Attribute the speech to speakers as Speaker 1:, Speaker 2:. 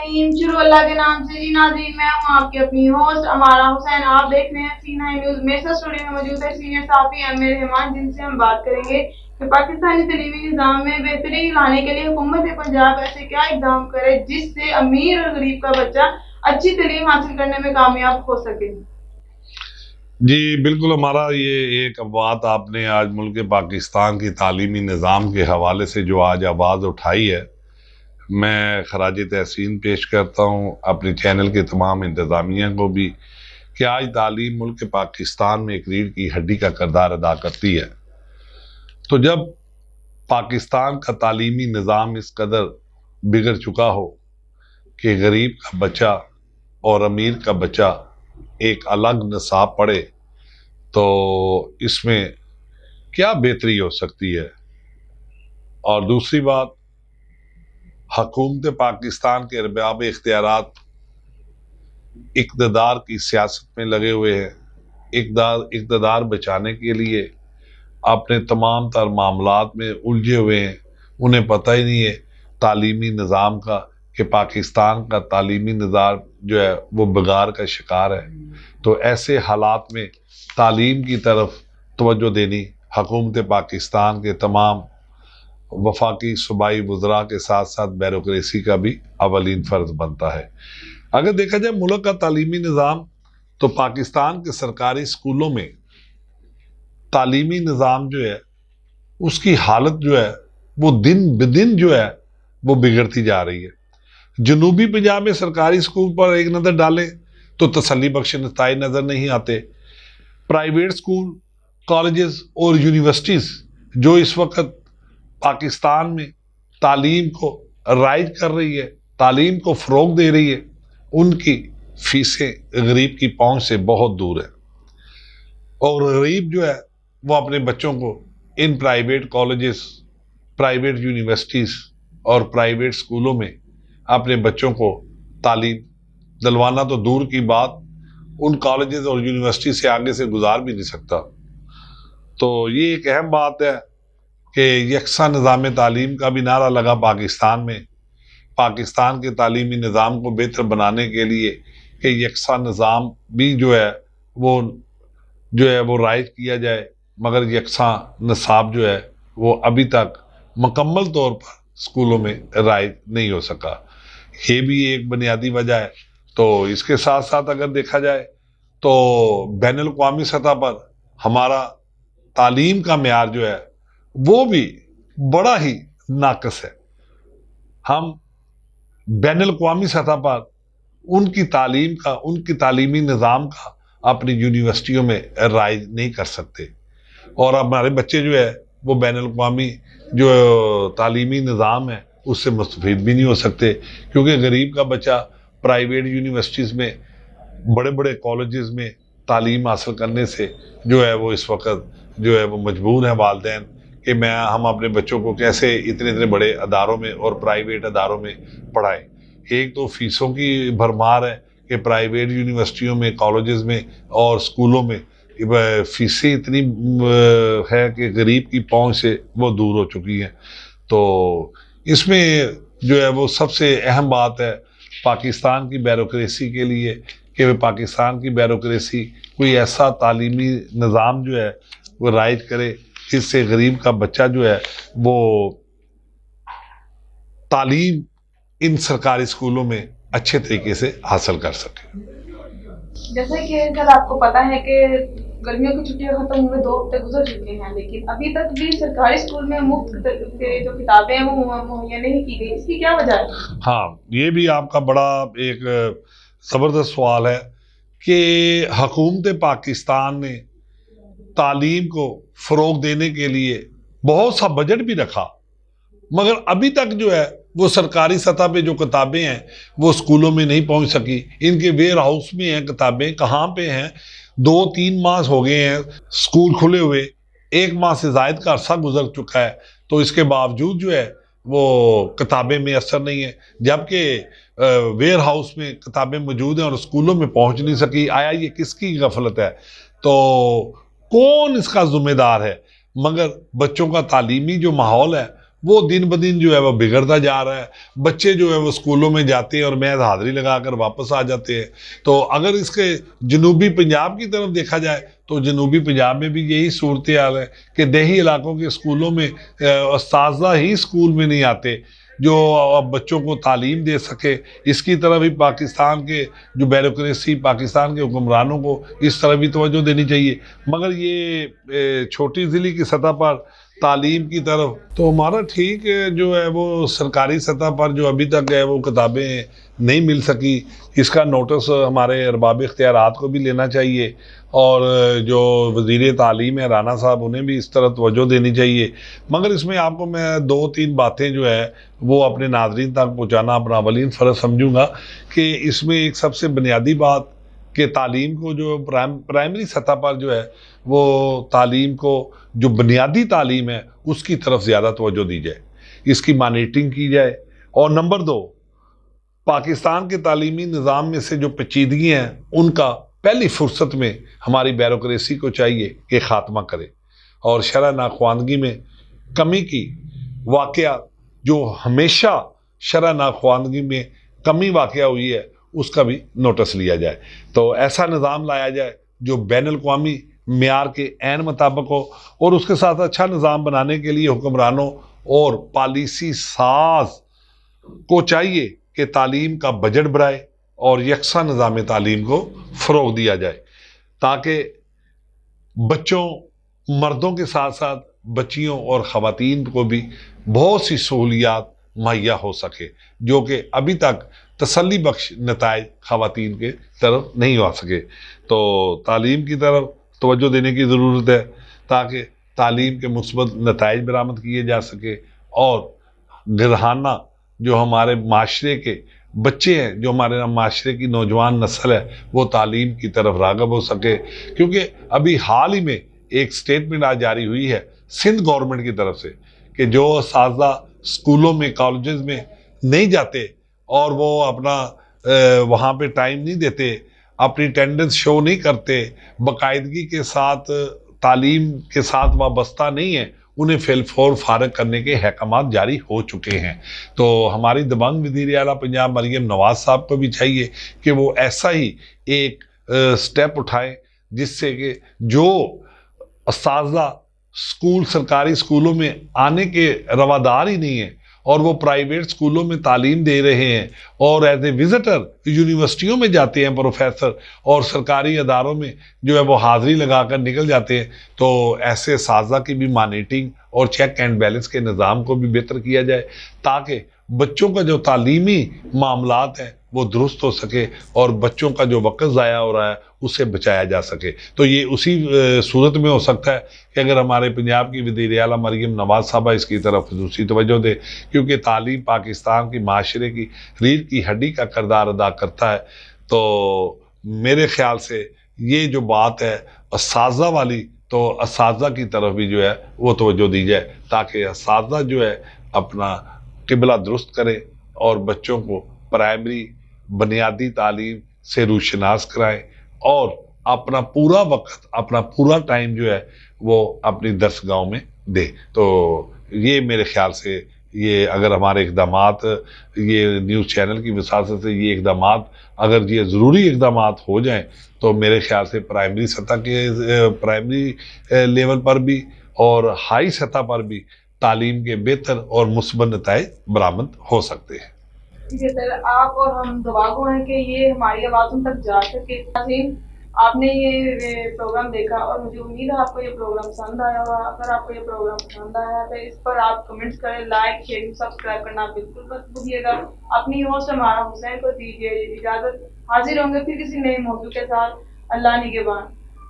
Speaker 1: الرحیم شروع اللہ کے نام سے۔ جی ناظرین، میں ہوں آپ کی اپنی ہوسٹ امارہ حسین۔ آپ دیکھ رہے ہیں C9 نیوز۔ میرے ساتھ اسٹوڈیو میں موجود ہے سینئر صحافی امیر رحمان، جن سے ہم بات کریں گے کہ پاکستانی تعلیمی نظام میں بہتری لانے کے لیے حکومت پنجاب ایسے کیا اقدام کرے جس سے امیر اور غریب کا بچہ اچھی تعلیم حاصل کرنے میں کامیاب ہو سکے۔
Speaker 2: جی بالکل، ہمارا یہ ایک بات آپ نے آج ملک پاکستان کی تعلیمی نظام کے حوالے سے جو آج آواز اٹھائی ہے، میں خراج تحسین پیش کرتا ہوں اپنے چینل کے تمام انتظامیہ کو بھی کہ آج تعلیم ملک پاکستان میں ایک ریڑھ کی ہڈی کا کردار ادا کرتی ہے۔ تو جب پاکستان کا تعلیمی نظام اس قدر بگڑ چکا ہو کہ غریب کا بچہ اور امیر کا بچہ ایک الگ نصاب پڑھے، تو اس میں کیا بہتری ہو سکتی ہے؟ اور دوسری بات، حکومت پاکستان کے ارباب اختیارات اقتدار کی سیاست میں لگے ہوئے ہیں، اقتدار بچانے کے لیے اپنے تمام تر معاملات میں الجھے ہوئے ہیں۔ انہیں پتہ ہی نہیں ہے تعلیمی نظام کا کہ پاکستان کا تعلیمی نظام جو ہے وہ بگاڑ کا شکار ہے۔ تو ایسے حالات میں تعلیم کی طرف توجہ دینی حکومت پاکستان کے تمام وفاقی صوبائی وزراء کے ساتھ ساتھ بیوروکریسی کا بھی اولین فرض بنتا ہے۔ اگر دیکھا جائے ملک کا تعلیمی نظام، تو پاکستان کے سرکاری اسکولوں میں تعلیمی نظام جو ہے اس کی حالت جو ہے وہ دن بدن جو ہے وہ بگڑتی جا رہی ہے۔ جنوبی پنجاب میں سرکاری اسکول پر ایک نظر ڈالیں تو تسلی بخش نتائج نظر نہیں آتے۔ پرائیویٹ اسکول، کالجز اور یونیورسٹیز جو اس وقت پاکستان میں تعلیم کو رائج کر رہی ہے، تعلیم کو فروغ دے رہی ہے، ان کی فیسیں غریب کی پہنچ سے بہت دور ہیں، اور غریب جو ہے وہ اپنے بچوں کو in private colleges, private universities اور پرائیویٹ اسکولوں میں اپنے بچوں کو تعلیم دلوانا تو دور کی بات، ان کالجز اور یونیورسٹی سے آگے سے گزار بھی نہیں سکتا۔ تو یہ ایک اہم بات ہے کہ یکساں نظام تعلیم کا بھی نعرہ لگا پاکستان میں، پاکستان کے تعلیمی نظام کو بہتر بنانے کے لیے کہ یکساں نظام بھی جو ہے وہ رائج کیا جائے، مگر یکساں نصاب جو ہے وہ ابھی تک مکمل طور پر اسکولوں میں رائج نہیں ہو سکا۔ یہ بھی ایک بنیادی وجہ ہے۔ تو اس کے ساتھ ساتھ اگر دیکھا جائے تو بین الاقوامی سطح پر ہمارا تعلیم کا معیار جو ہے وہ بھی بڑا ہی ناقص ہے۔ ہم بین الاقوامی سطح پر ان کی تعلیم کا، ان کی تعلیمی نظام کا اپنی یونیورسٹیوں میں رائج نہیں کر سکتے، اور ہمارے بچے جو ہے وہ بین الاقوامی جو تعلیمی نظام ہے اس سے مستفید بھی نہیں ہو سکتے، کیونکہ غریب کا بچہ پرائیویٹ یونیورسٹیز میں، بڑے بڑے کالجز میں تعلیم حاصل کرنے سے جو ہے وہ اس وقت جو ہے وہ مجبور ہیں والدین کہ ہم اپنے بچوں کو کیسے اتنے بڑے اداروں میں اور پرائیویٹ اداروں میں پڑھائیں۔ ایک تو فیسوں کی بھرمار ہے کہ پرائیویٹ یونیورسٹیوں میں، کالجز میں اور اسکولوں میں فیسیں اتنی ہے کہ غریب کی پہنچ سے وہ دور ہو چکی ہیں۔ تو اس میں جو ہے وہ سب سے اہم بات ہے پاکستان کی بیوروکریسی کے لیے کہ پاکستان کی بیوروکریسی کوئی ایسا تعلیمی نظام جو ہے وہ رائج کرے جس سے غریب کا بچہ جو ہے وہ تعلیم ان سرکاری اسکولوں میں اچھے طریقے سے حاصل کر سکے۔
Speaker 1: جیسا کہ سر آپ کو پتا ہے کہ گرمیوں کی چھٹیاں ختم ہوئے 2 ہفتے گزر چکے ہیں، لیکن ابھی تک بھی سرکاری اسکول میں مفت جو کتابیں ہیں وہ مہیا نہیں کی گئی، اس کی کیا وجہ ہے؟
Speaker 2: ہاں، یہ بھی آپ کا بڑا ایک زبردست سوال ہے کہ حکومت پاکستان نے تعلیم کو فروغ دینے کے لیے بہت سا بجٹ بھی رکھا، مگر ابھی تک جو ہے وہ سرکاری سطح پہ جو کتابیں ہیں وہ اسکولوں میں نہیں پہنچ سکی۔ ان کے ویئر ہاؤس میں ہیں کتابیں، کہاں پہ ہیں؟ 2-3 ماہ ہو گئے ہیں اسکول کھلے ہوئے، 1 ماہ سے زائد کا عرصہ گزر چکا ہے، تو اس کے باوجود جو ہے وہ کتابیں میسر نہیں ہیں، جبکہ ویئر ہاؤس میں کتابیں موجود ہیں اور اسکولوں میں پہنچ نہیں سکی۔ آیا یہ کس کی غفلت ہے؟ تو کون اس کا ذمہ دار ہے؟ مگر بچوں کا تعلیمی جو ماحول ہے وہ دن بدن جو ہے وہ بگڑتا جا رہا ہے. بچے جو ہے وہ اسکولوں میں جاتے ہیں اور محض حاضری لگا کر واپس آ جاتے ہیں. تو اگر اس کے جنوبی پنجاب کی طرف دیکھا جائے تو جنوبی پنجاب میں بھی یہی صورتحال ہے کہ دیہی علاقوں کے اسکولوں میں اساتذہ ہی اسکول میں نہیں آتے جو بچوں کو تعلیم دے سکے. اس کی طرف بھی پاکستان کے جو بیوروکریسی، پاکستان کے حکمرانوں کو اس طرح بھی توجہ دینی چاہیے. مگر یہ چھوٹی ضلع کی سطح پر تعلیم کی طرف تو ہمارا ٹھیک ہے جو ہے وہ سرکاری سطح پر جو ابھی تک ہے وہ کتابیں نہیں مل سکی، اس کا نوٹس ہمارے ارباب اختیارات کو بھی لینا چاہیے، اور جو وزیر تعلیم ہے رانا صاحب انہیں بھی اس طرح توجہ دینی چاہیے. مگر اس میں آپ کو میں 2-3 باتیں جو ہے وہ اپنے ناظرین تک پہنچانا اپنا اولین فرض سمجھوں گا کہ اس میں ایک سب سے بنیادی بات کہ تعلیم کو جو پرائمری سطح پر جو ہے وہ تعلیم کو جو بنیادی تعلیم ہے اس کی طرف زیادہ توجہ دی جائے، اس کی مانیٹرنگ کی جائے. اور نمبر 2، پاکستان کے تعلیمی نظام میں سے جو پیچیدگیاں ہیں ان کا پہلی فرصت میں ہماری بیوروکریسی کو چاہیے کہ خاتمہ کرے، اور شرح ناخواندگی میں کمی کی واقعہ جو ہمیشہ شرح ناخواندگی میں کمی واقعہ ہوئی ہے اس کا بھی نوٹس لیا جائے. تو ایسا نظام لایا جائے جو بین الاقوامی معیار کے عین مطابق ہو، اور اس کے ساتھ اچھا نظام بنانے کے لیے حکمرانوں اور پالیسی ساز کو چاہیے کہ تعلیم کا بجٹ بڑھائے اور یکساں نظام تعلیم کو فروغ دیا جائے تاکہ بچوں، مردوں کے ساتھ ساتھ بچیوں اور خواتین کو بھی بہت سی سہولیات مہیا ہو سکے جو کہ ابھی تک تسلی بخش نتائج خواتین کے طرف نہیں آ سکے. تو تعلیم کی طرف توجہ دینے کی ضرورت ہے تاکہ تعلیم کے مثبت نتائج برآمد کیے جا سکے، اور گرہانہ جو ہمارے معاشرے کے بچے ہیں، جو ہمارے معاشرے کی نوجوان نسل ہے، وہ تعلیم کی طرف راغب ہو سکے. کیونکہ ابھی حال ہی میں ایک سٹیٹمنٹ آج جاری ہوئی ہے سندھ گورنمنٹ کی طرف سے کہ جو اساتذہ اسکولوں میں، کالجز میں نہیں جاتے اور وہ اپنا وہاں پہ ٹائم نہیں دیتے، اپنی اٹینڈنس شو نہیں کرتے، باقاعدگی کے ساتھ تعلیم کے ساتھ وابستہ نہیں ہیں، انہیں فی الفور فارغ کرنے کے احکامات جاری ہو چکے ہیں. تو ہماری دبنگ وزیر اعلیٰ پنجاب مریم نواز صاحب کو بھی چاہیے کہ وہ ایسا ہی ایک سٹیپ اٹھائیں جس سے کہ جو اساتذہ سرکاری اسکولوں میں آنے کے روادار ہی نہیں ہیں اور وہ پرائیویٹ اسکولوں میں تعلیم دے رہے ہیں اور ایز اے وزٹر یونیورسٹیوں میں جاتے ہیں پروفیسر، اور سرکاری اداروں میں جو ہے وہ حاضری لگا کر نکل جاتے ہیں، تو ایسے اساتذہ کی بھی مانیٹرنگ اور چیک اینڈ بیلنس کے نظام کو بھی بہتر کیا جائے تاکہ بچوں کا جو تعلیمی معاملات ہیں وہ درست ہو سکے اور بچوں کا جو وقت ضائع ہو رہا ہے اسے بچایا جا سکے. تو یہ اسی صورت میں ہو سکتا ہے کہ اگر ہمارے پنجاب کی وزیر اعلیٰ مریم نواز صاحبہ اس کی طرف خصوصی توجہ دے، کیونکہ تعلیم پاکستان کی معاشرے کی ریڑھ کی ہڈی کا کردار ادا کرتا ہے. تو میرے خیال سے یہ جو بات ہے اساتذہ والی، تو اساتذہ کی طرف بھی جو ہے وہ توجہ دی جائے تاکہ اساتذہ جو ہے اپنا قبلہ درست کرے اور بچوں کو پرائمری بنیادی تعلیم سے روشناس کرائیں اور اپنا پورا وقت، اپنا پورا ٹائم جو ہے وہ اپنی درسگاہوں میں دے. تو یہ میرے خیال سے یہ اگر ہمارے اقدامات، یہ نیوز چینل کی وساطت سے یہ اقدامات اگر یہ ضروری اقدامات ہو جائیں تو میرے خیال سے پرائمری سطح کے پرائمری لیول پر بھی اور ہائی سطح پر بھی تعلیم کے بہتر اور مثبت نتائج برآمد ہو سکتے ہیں.
Speaker 1: ٹھیک ہے سر، آپ اور ہم دعا گو ہیں کہ یہ ہماری آواز ان تک جا سکے. آپ نے یہ پروگرام دیکھا اور مجھے امید ہے آپ کو یہ پروگرام پسند آیا ہوگا. اگر آپ کو یہ پروگرام پسند آیا تو اس پر آپ کمنٹس کریں، لائک، شیئر، سبسکرائب کرنا بالکل مت بھولیے گا. اپنی ہوسٹ ہمارا حسین کو دیجیے اجازت. حاضر ہوں گے پھر کسی نئے موضوع کے ساتھ. اللہ نگہبان.